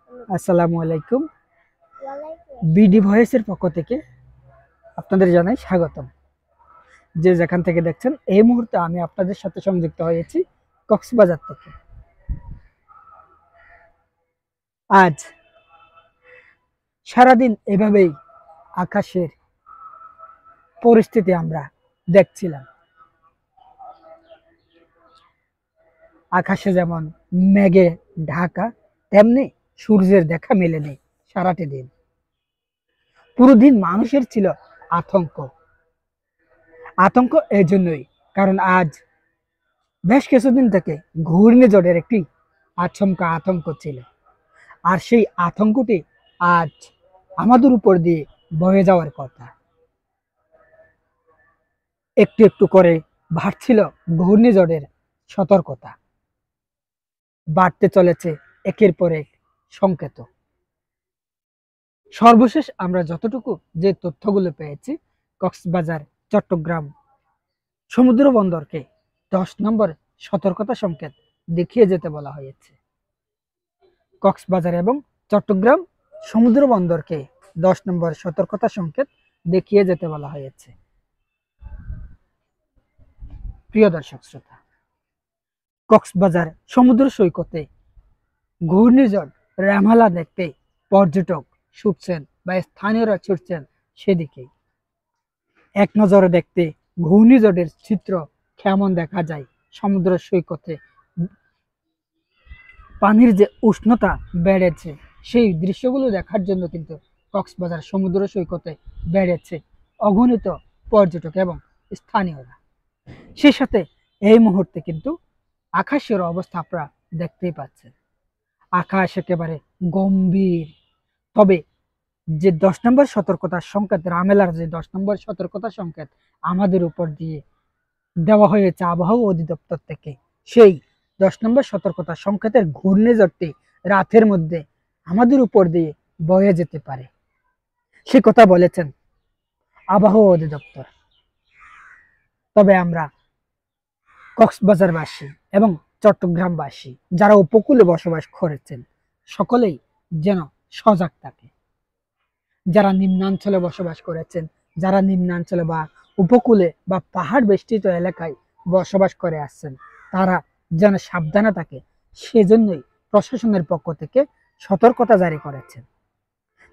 আসসালামু আলাইকুম। বিডি ভয়েসের পক্ষ থেকে আপনাদের জানাই স্বাগতম। যে যেখান থেকে দেখছেন, এই মুহূর্তে আমি আপনাদের সাথে সংযুক্ত হয়েছি কক্সবাজার থেকে। আজ সারাদিন এভাবেই আকাশের পরিস্থিতি আমরা দেখছিলাম। আকাশে যেমন মেঘে ঢাকা, তেমনি সূর্যের দেখা মেলেনি সারাটি দিন। পুরো দিন মানুষের ছিল আতঙ্ক এজন্যই, কারণ আজ বেশ কিছুদিন থেকে ঘূর্ণিঝড়ের একটি আচমকা আতঙ্ক ছিল। আর সেই আতঙ্কটি আজ আমাদের উপর দিয়ে বয়ে যাওয়ার কথা। একটু একটু করে বাড়ছিল ঘূর্ণিঝড়ের সতর্কতা, বাড়তে চলেছে একের পর এক সংকেত। সর্বশেষ আমরা যতটুকু যে তথ্যগুলো পেয়েছি, কক্সবাজার চট্টগ্রাম সমুদ্র বন্দরকে 10 নম্বর সতর্কতা সংকেত দেখিয়ে যেতে বলা হয়েছে। কক্সবাজার এবং চট্টগ্রাম সমুদ্র বন্দরকে 10 নম্বর সতর্কতা সংকেত দেখিয়ে যেতে বলা হয়েছে। প্রিয় দর্শক শ্রোতা, কক্সবাজার সমুদ্র সৈকতে ঘূর্ণিঝড় রেমালা দেখতে পর্যটক ছুটছেন বা স্থানীয়রা ছুটছেন সেদিকেই। এক নজরে দেখতে ঘূর্ণিঝড়ের চিত্র কেমন দেখা যায় সমুদ্র সৈকতে, পানির যে উষ্ণতা বেড়েছে সেই দৃশ্যগুলো দেখার জন্য কিন্তু কক্সবাজার সমুদ্র সৈকতে বেড়েছে অগণিত পর্যটক এবং স্থানীয়রা। সেই সাথে এই মুহূর্তে কিন্তু আকাশের অবস্থা আপনারা দেখতেই পাচ্ছেন। আকাশ একেবারে গম্ভীর। তবে যে 10 নম্বর সতর্কতার সংকেত, রামেলার যে 10 নম্বর সতর্কতা সংকেত আমাদের উপর দিয়ে দেওয়া হয়েছে আবহাওয়া অধিদপ্তর থেকে, সেই 10 নম্বর সতর্কতা সংকেতের ঘূর্ণিঝড়টি রাতের মধ্যে আমাদের উপর দিয়ে বয়ে যেতে পারে, সে কথা বলেছেন আবহাওয়া অধিদপ্তর। তবে আমরা কক্সবাজারবাসী এবং চট্টগ্রামবাসী যারা উপকূলে বসবাস করেছেন, সকলেই যেন সজাগ থাকে। যারা নিম্নাঞ্চলে বসবাস করেছেন, যারা নিম্নাঞ্চলে বা উপকূলে বা পাহাড় বেষ্টিত এলাকায় বসবাস করে আসছেন, তারা যেন সাবধানে থাকে, সেজন্যই প্রশাসনের পক্ষ থেকে সতর্কতা জারি করেছেন।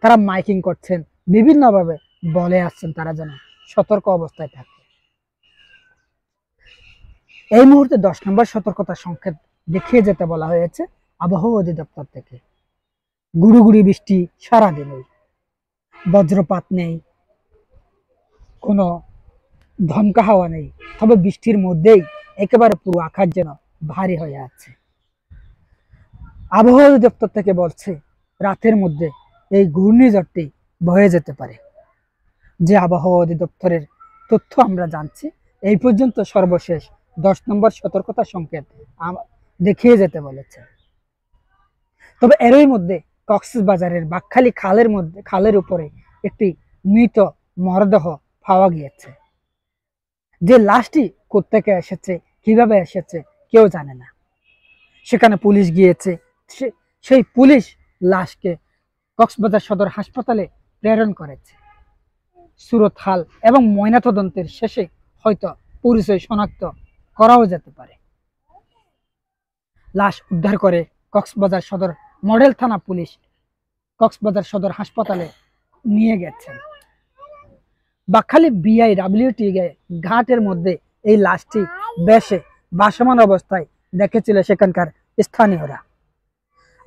তারা মাইকিং করছেন, বিভিন্নভাবে বলে আসছেন তারা যেন সতর্ক অবস্থায় থাকে। এই মুহূর্তে 10 নম্বর সতর্কতা সংকেত দেখিয়ে যেতে বলা হয়েছে আবহাওয়া অধিদপ্তর থেকে। গুড়ি বৃষ্টি সারাদিনই, বজ্রপাত নেই, কোনো ধমকা হাওয়া নেই, তবে বৃষ্টির মধ্যেই একেবারে পুরো আকাশ যেন ভারী হয়ে আছে। আবহাওয়া অধিদপ্তর থেকে বলছে রাতের মধ্যে এই ঘূর্ণিঝড়টি বয়ে যেতে পারে। যে আবহাওয়া অধিদপ্তরের তথ্য আমরা জানছি, এই পর্যন্ত সর্বশেষ 10 নম্বর সতর্কতা সংকেত দেখিয়ে যেতে বলেছে। তবে এরই মধ্যে কক্সবাজারের বাকখালী খালের উপরে একটি মৃত মরদেহ পাওয়া গিয়েছে। যে লাশটি কোত্থেকে এসেছে, কিভাবে এসেছে কেউ জানে না। সেখানে পুলিশ গিয়েছে, সেই পুলিশ লাশকে কক্সবাজার সদর হাসপাতালে প্রেরণ করেছে। সুরতহাল এবং ময়নাতদন্তের শেষে হয়তো পরিচয় শনাক্ত করাও যেতে পারে। লাশ উদ্ধার করে কক্সবাজার সদর মডেল থানা পুলিশ কক্সবাজার সদর হাসপাতালে নিয়ে গেছেন। বাকখালী BIWT ঘাটের মধ্যে এই লাশটি বেশে ভাসমান অবস্থায় দেখেছিল সেখানকার স্থানীয়রা।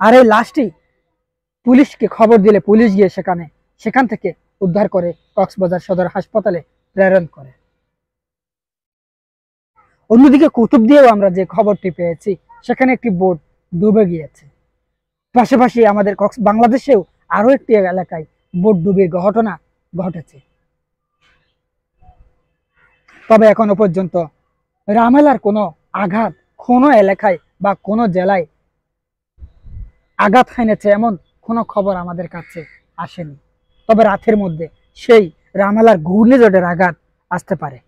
আর এই লাশটি পুলিশকে খবর দিলে পুলিশ গিয়ে সেখান থেকে উদ্ধার করে কক্সবাজার সদর হাসপাতালে প্রেরণ করে। অন্যদিকে কুতুব দিয়েও আমরা যে খবরটি পেয়েছি, সেখানে একটি বোট ডুবে গিয়েছে। পাশাপাশি আমাদের বাংলাদেশেও আরো একটি এলাকায় বোট ডুবির ঘটনা ঘটেছে। তবে এখনো পর্যন্ত রামেলার কোনো আঘাত কোনো এলাকায় বা কোনো জেলায় আঘাত হানেছে এমন কোনো খবর আমাদের কাছে আসেনি। তবে রাতের মধ্যে সেই রামেলার ঘূর্ণিঝড়ের আঘাত আসতে পারে।